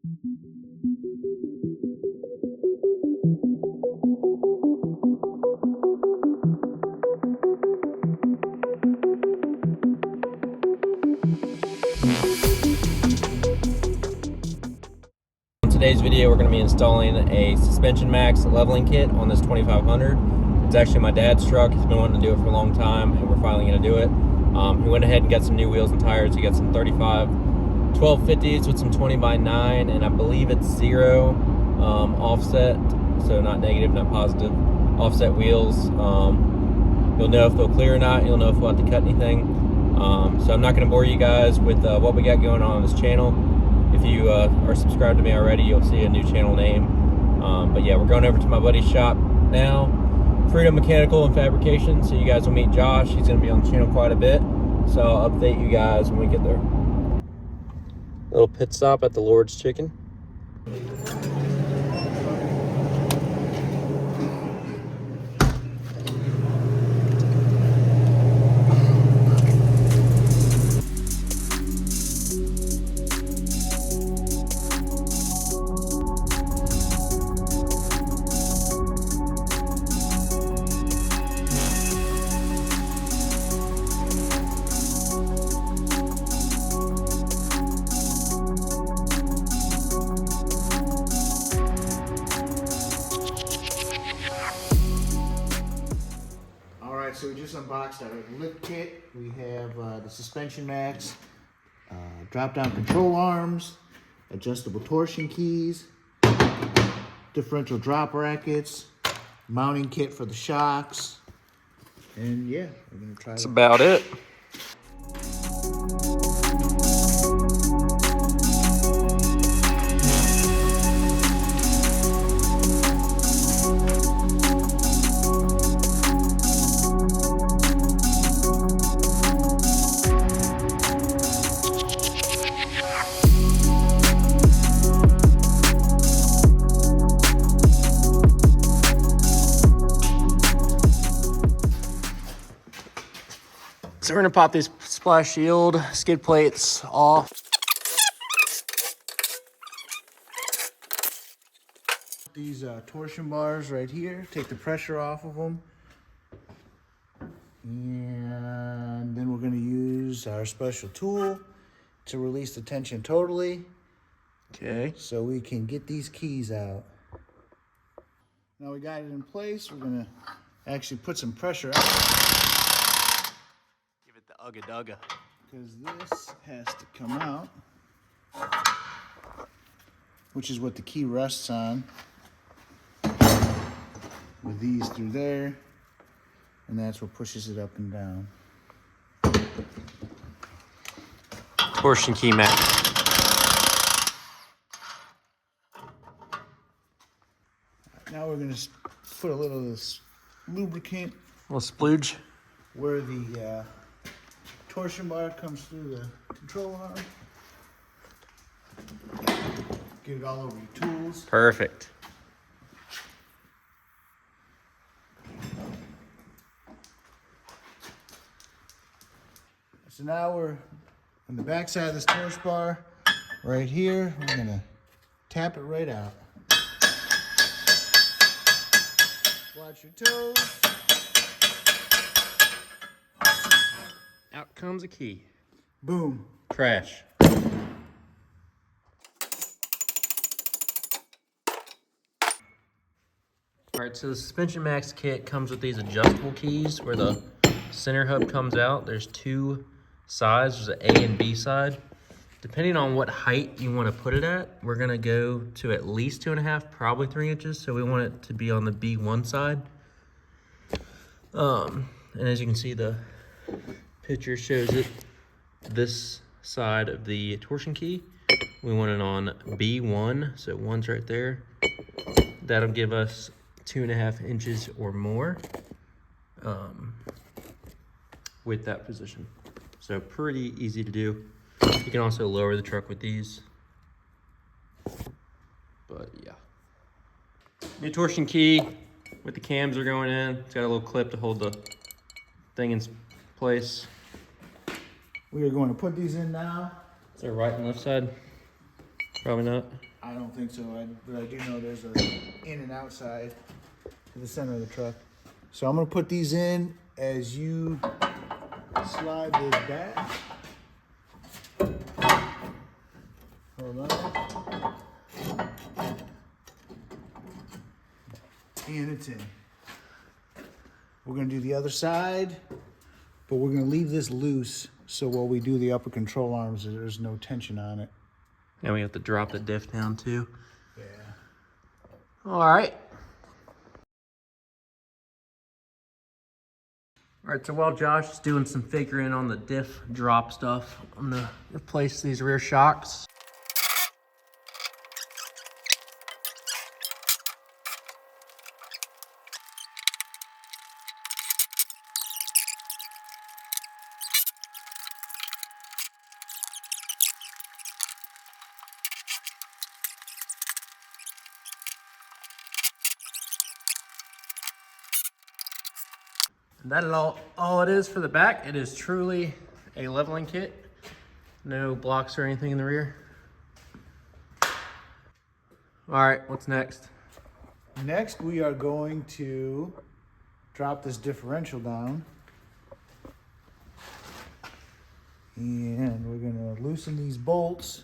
In today's video, we're going to be installing a suspension Maxx leveling kit on this 2500. It's actually my dad's truck. He's been wanting to do it for a long time, and we're finally going to do it. He went ahead and got some new wheels and tires. He got some 35 1250s with some 20x9, and I believe it's 0 offset, so not negative, not positive, offset wheels. You'll know if they'll clear or not. You'll know if we'll have to cut anything. So I'm not going to bore you guys with what we got going on this channel. If you are subscribed to me already, you'll see a new channel name. But yeah, we're going over to my buddy's shop now, Freedom Mechanical and Fabrication. So you guys will meet Josh. He's going to be on the channel quite a bit. So I'll update you guys when we get there. Little pit stop at the Lord's Chicken. So we just unboxed our lift kit. We have the suspension Maxx, drop-down control arms, adjustable torsion keys, differential drop brackets, mounting kit for the shocks, and yeah, we're gonna try. That's about it. So we're gonna pop these splash shield skid plates off. These torsion bars right here, take the pressure off of them. And then we're gonna use our special tool to release the tension totally. Okay. So we can get these keys out. Now we got it in place, we're gonna actually put some pressure out. Ugga-dugga. Because this has to come out, which is what the key rests on, with these through there, and that's what pushes it up and down. Torsion Key Maxx. Now we're going to put a little of this lubricant, A little splooge. where the torsion bar comes through the control arm. Get it all over your tools. Perfect. So now we're on the back side of this torch bar, right here. We're gonna tap it right out. Watch your toes. Out comes a key. Boom. Crash. Alright, so the suspension Maxx kit comes with these adjustable keys where the center hub comes out. There's two sides, there's an A and B side. Depending on what height you want to put it at, we're gonna go to at least 2.5, probably 3 inches. So we want it to be on the B1 side. And as you can see, the picture shows it this side of the torsion key. We want it on B1, so one's right there. That'll give us 2.5 inches or more with that position. So pretty easy to do. You can also lower the truck with these. But yeah. New torsion key with the cams are going in. It's got a little clip to hold the thing in place. We are going to put these in now. Is there right and left side? Probably not. I don't think so, but I do know there's a in and outside to the center of the truck. So I'm gonna put these in as you slide this back. Hold on. And it's in. We're gonna do the other side, but we're gonna leave this loose so while we do the upper control arms, there's no tension on it. And we have to drop the diff down too. Yeah. All right. All right, so while Josh is doing some figuring on the diff drop stuff, I'm gonna replace these rear shocks. That is all it is for the back. It is truly a leveling kit. No blocks or anything in the rear. All right, what's next? Next, we are going to drop this differential down. And we're gonna loosen these bolts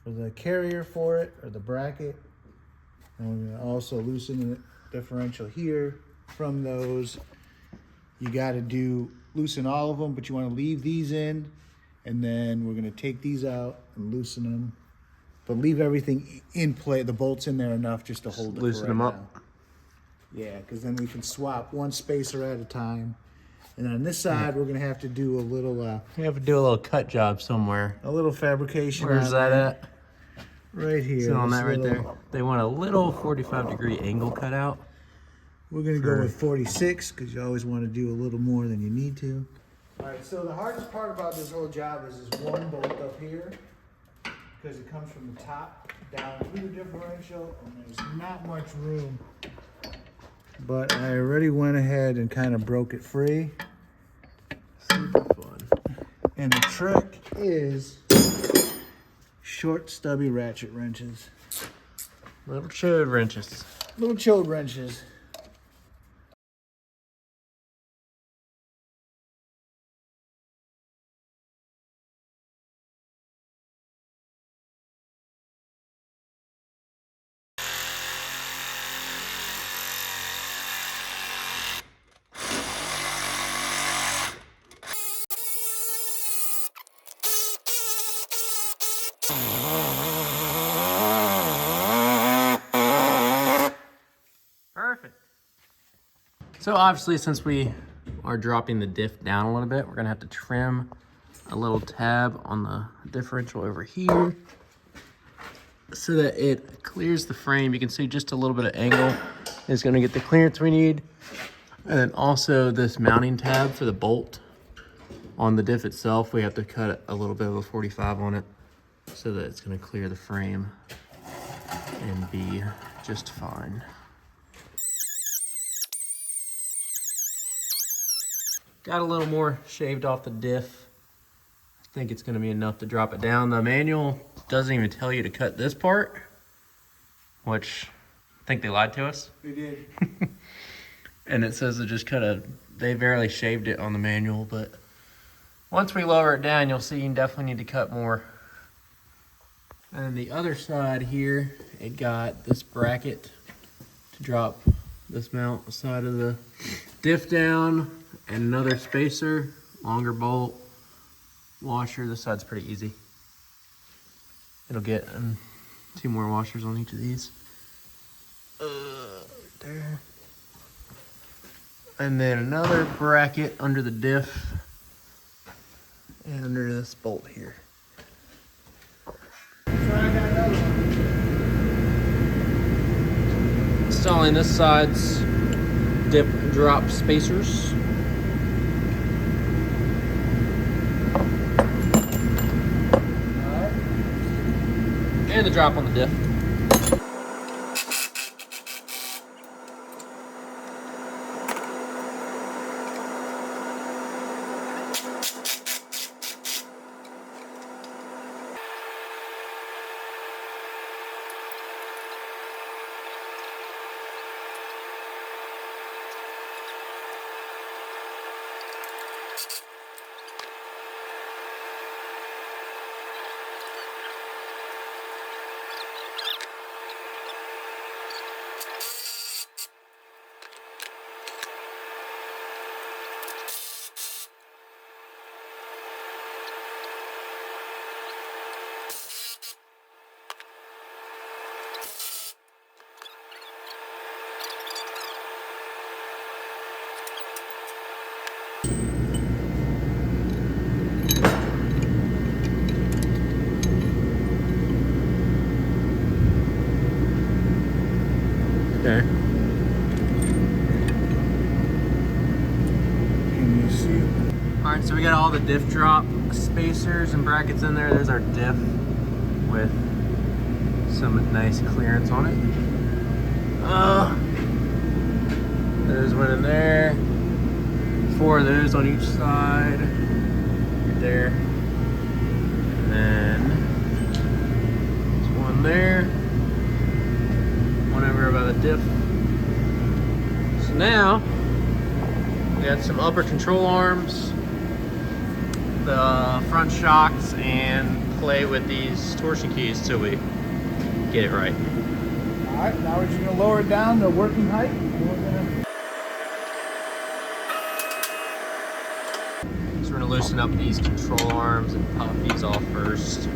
for the carrier for it, or the bracket. And we're gonna also loosen the differential here from those. You gotta loosen all of them, but you wanna leave these in, and then we're gonna take these out and loosen them. But leave everything in play, the bolts in there enough just to hold it. Loosen them up. Yeah, because then we can swap one spacer at a time. And on this side, we're gonna have to do a little We have to do a little cut job somewhere. a little fabrication. Where's that at? Right here. Sit on this that right little- there. They want a little 45-degree angle cut out. We're gonna go with 46 because you always want to do a little more than you need to. All right, so the hardest part about this whole job is this one bolt up here, because it comes from the top down through the differential, and there's not much room. But I already went ahead and kind of broke it free. Super fun. And the trick is short, stubby ratchet wrenches. Little chode wrenches. Little chode wrenches. Perfect. So obviously, since we are dropping the diff down a little bit, we're gonna have to trim a little tab on the differential over here so that it clears the frame. You can see just a little bit of angle is gonna get the clearance we need. And then also this mounting tab for the bolt on the diff itself, we have to cut a little bit of a 45 on it so that it's gonna clear the frame and be just fine. Got a little more shaved off the diff. I think it's gonna be enough to drop it down. The manual doesn't even tell you to cut this part, which I think they lied to us. They did. And it says to just they barely shaved it on the manual, but once we lower it down, you'll see you definitely need to cut more. And then the other side here, it got this bracket to drop this mount side of the diff down, and another spacer, longer bolt, washer. This side's pretty easy. It'll get 2 more washers on each of these. Right there. And then another bracket under the diff and under this bolt here. Installing this side's dip drop spacers. And the drop on the diff. Okay. Can you see? All right, so we got all the diff drop spacers and brackets in there. There's our diff with some nice clearance on it. There's one in there. 4 of those on each side. Right there. And then there's one there. One over by the diff. So now we got some upper control arms, the front shocks, and play with these torsion keys till we get it right. All right, now we're just gonna lower it down to working height. So we're gonna loosen up these control arms and pop these off first.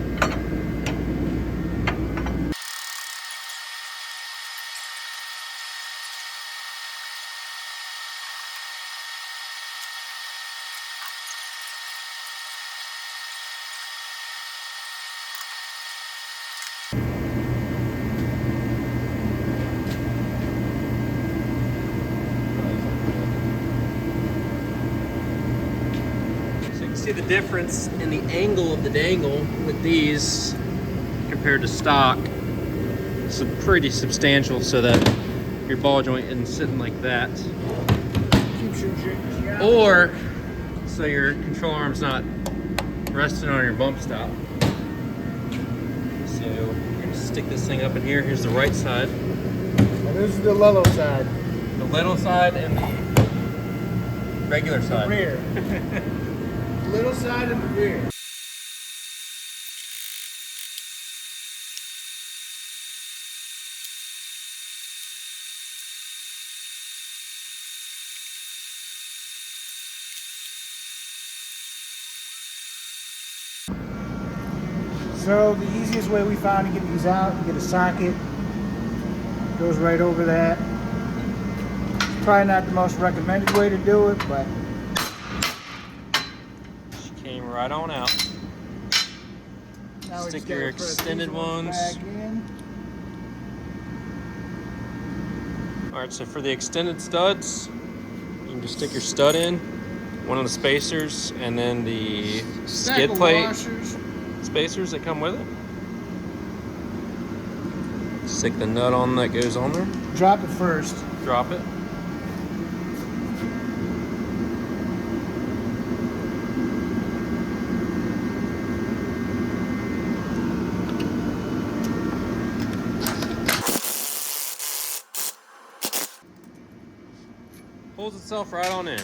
See the difference in the angle of the dangle with these compared to stock. It's pretty substantial, so that your ball joint isn't sitting like that, or so your control arm's not resting on your bump stop. So we're gonna stick this thing up in here. Here's the right side. And this is the little side. The little side and the regular side. Rear. Little side and the rear. So the easiest way we found to get these out, you get a socket, goes right over that. It's probably not the most recommended way to do it, but Came right on out. now we Stick just your gotta press extended these ones. back in. All right, so for the extended studs, you can just stick your stud in, one of the spacers, and then the Stack skid of plate washers. spacers that come with it. Stick the nut on that goes on there. Drop it first. Drop it. Pulls itself right on in.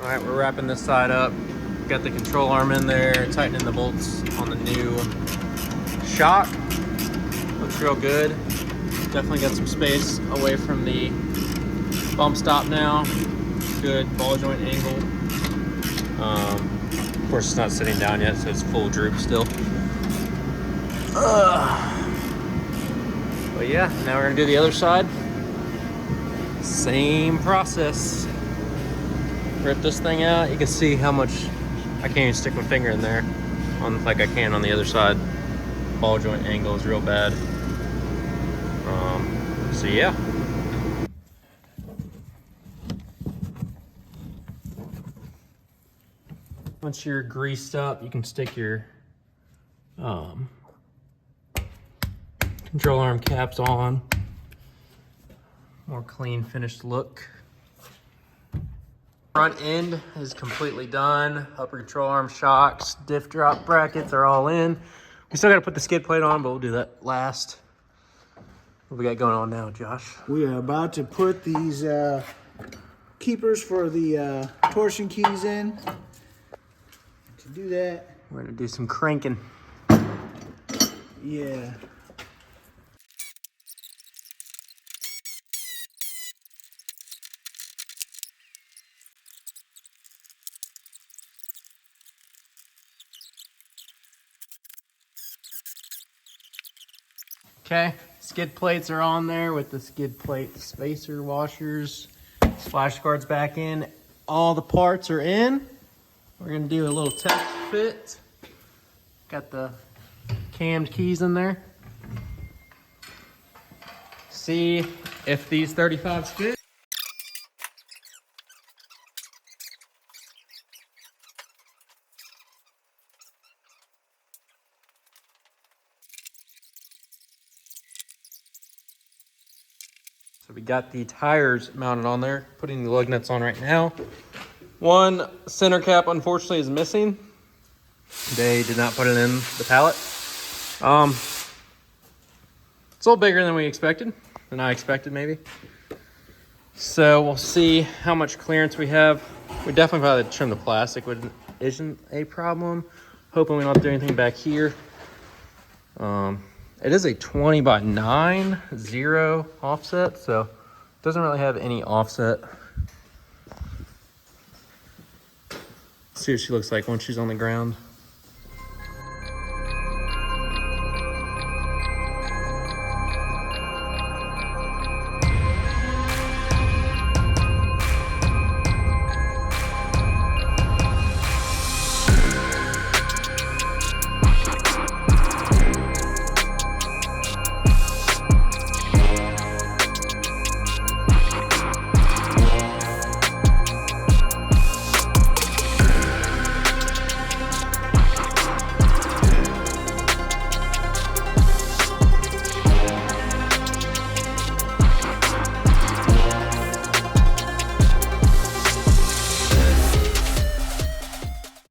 All right, we're wrapping this side up. Got the control arm in there, tightening the bolts on the new shock. Looks real good. Definitely got some space away from the bump stop now. Good ball joint angle. Of course, it's not sitting down yet, so it's full droop still. But yeah, now we're gonna do the other side. Same process. Rip this thing out. You can see how much I can't even stick my finger in there on like I can on the other side. Ball joint angle is real bad. So yeah. Once you're greased up, you can stick your control arm caps on. More clean finished look. Front end is completely done. Upper control arm shocks, diff drop brackets are all in. We still got to put the skid plate on, but we'll do that last. What we got going on now, Josh? We are about to put these keepers for the torsion keys in. To do that, We're gonna do some cranking. yeah. Okay, skid plates are on there with the skid plate spacer washers. Splash guards back in. All the parts are in. We're gonna do a little test fit. Got the cammed keys in there. See if these 35s fit. So we got the tires mounted on there, putting the lug nuts on right now. One center cap, unfortunately, is missing. They did not put it in the pallet. It's a little bigger than we expected, than I expected maybe. So we'll see how much clearance we have. We definitely probably trim the plastic, which isn't a problem. Hoping we don't have to do anything back here. It is a 20 by 9, 0 offset, so it doesn't really have any offset. Let's see what she looks like once she's on the ground.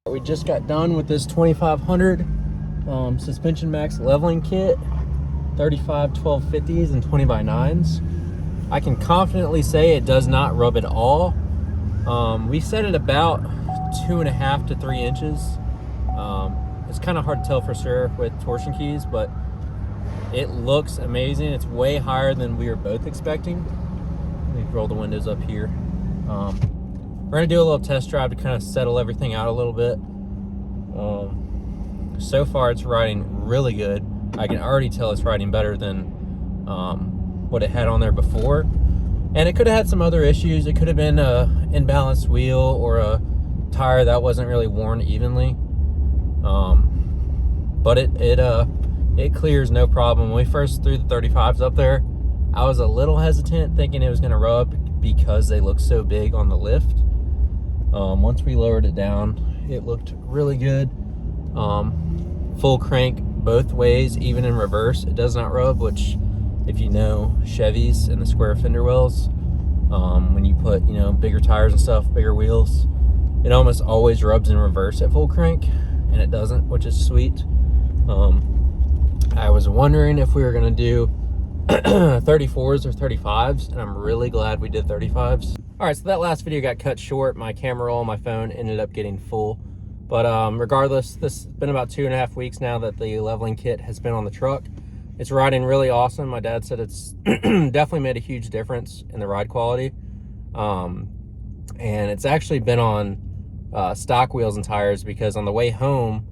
We just got done with this 2500 suspension max leveling kit, 35 1250s and 20 by 9s. I can confidently say it does not rub at all. We set it about 2.5 to 3 inches. It's kind of hard to tell for sure with torsion keys, but it looks amazing. It's way higher than we were both expecting. Let me roll the windows up here. We're gonna do a little test drive to kind of settle everything out a little bit. So far it's riding really good. I can already tell it's riding better than what it had on there before. And it could have had some other issues. It could have been a imbalanced wheel or a tire that wasn't really worn evenly. But it clears no problem. When we first threw the 35s up there, I was a little hesitant thinking it was gonna rub because they look so big on the lift. Once we lowered it down, it looked really good. Full crank both ways, even in reverse, it does not rub, which if you know Chevys and the square fender wells, when you put, you know, bigger tires and stuff, bigger wheels, it almost always rubs in reverse at full crank, and it doesn't, which is sweet. I was wondering if we were gonna do 34s or 35s, and I'm really glad we did 35s. All right, so that last video got cut short. My camera roll on my phone ended up getting full. But regardless, this has been about 2.5 weeks now that the leveling kit has been on the truck. It's riding really awesome. My dad said it's definitely made a huge difference in the ride quality. And it's actually been on stock wheels and tires, because on the way home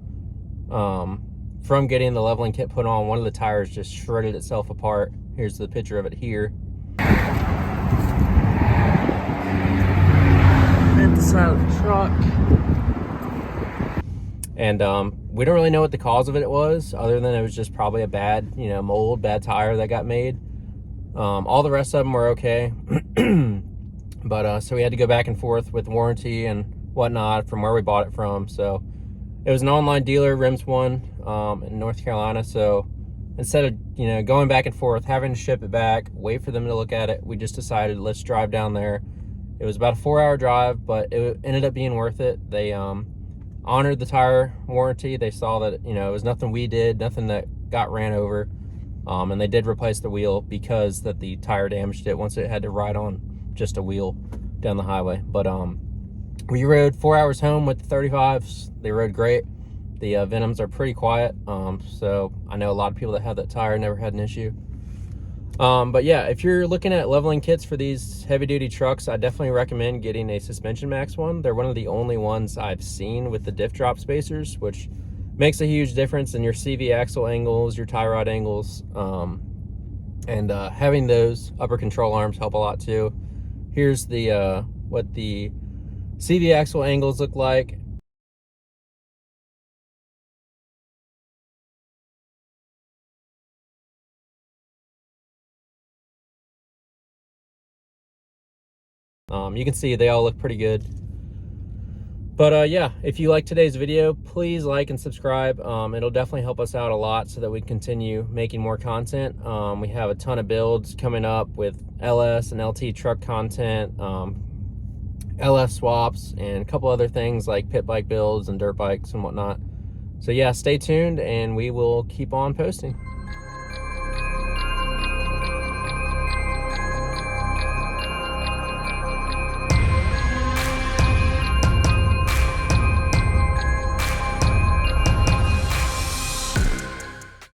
from getting the leveling kit put on, one of the tires just shredded itself apart. Here's the picture of it here. Inside of the truck. And we don't really know what the cause of it was, other than it was just probably a bad, you know, mold, bad tire that got made. All the rest of them were okay. But so we had to go back and forth with warranty and whatnot from where we bought it from. So it was an online dealer, Rims One, in North Carolina. So instead of, you know, going back and forth, having to ship it back, wait for them to look at it, we just decided, let's drive down there. It was about a 4-hour drive, but it ended up being worth it. They honored the tire warranty. They saw that, you know, it was nothing we did, nothing that got ran over. And they did replace the wheel because that the tire damaged it once it had to ride on just a wheel down the highway. But we rode 4 hours home with the 35s. They rode great. The Venoms are pretty quiet. So I know a lot of people that have that tire never had an issue. But yeah, if you're looking at leveling kits for these heavy duty trucks, I definitely recommend getting a Suspension Max one. They're one of the only ones I've seen with the diff drop spacers, which makes a huge difference in your CV axle angles, your tie rod angles. And having those upper control arms help a lot too. Here's the what the CV axle angles look like. You can see they all look pretty good. But yeah, if you like today's video, please like and subscribe. It'll definitely help us out a lot so that we continue making more content. We have a ton of builds coming up with LS and LT truck content, LF swaps, and a couple other things like pit bike builds and dirt bikes and whatnot. So yeah, stay tuned and we will keep on posting.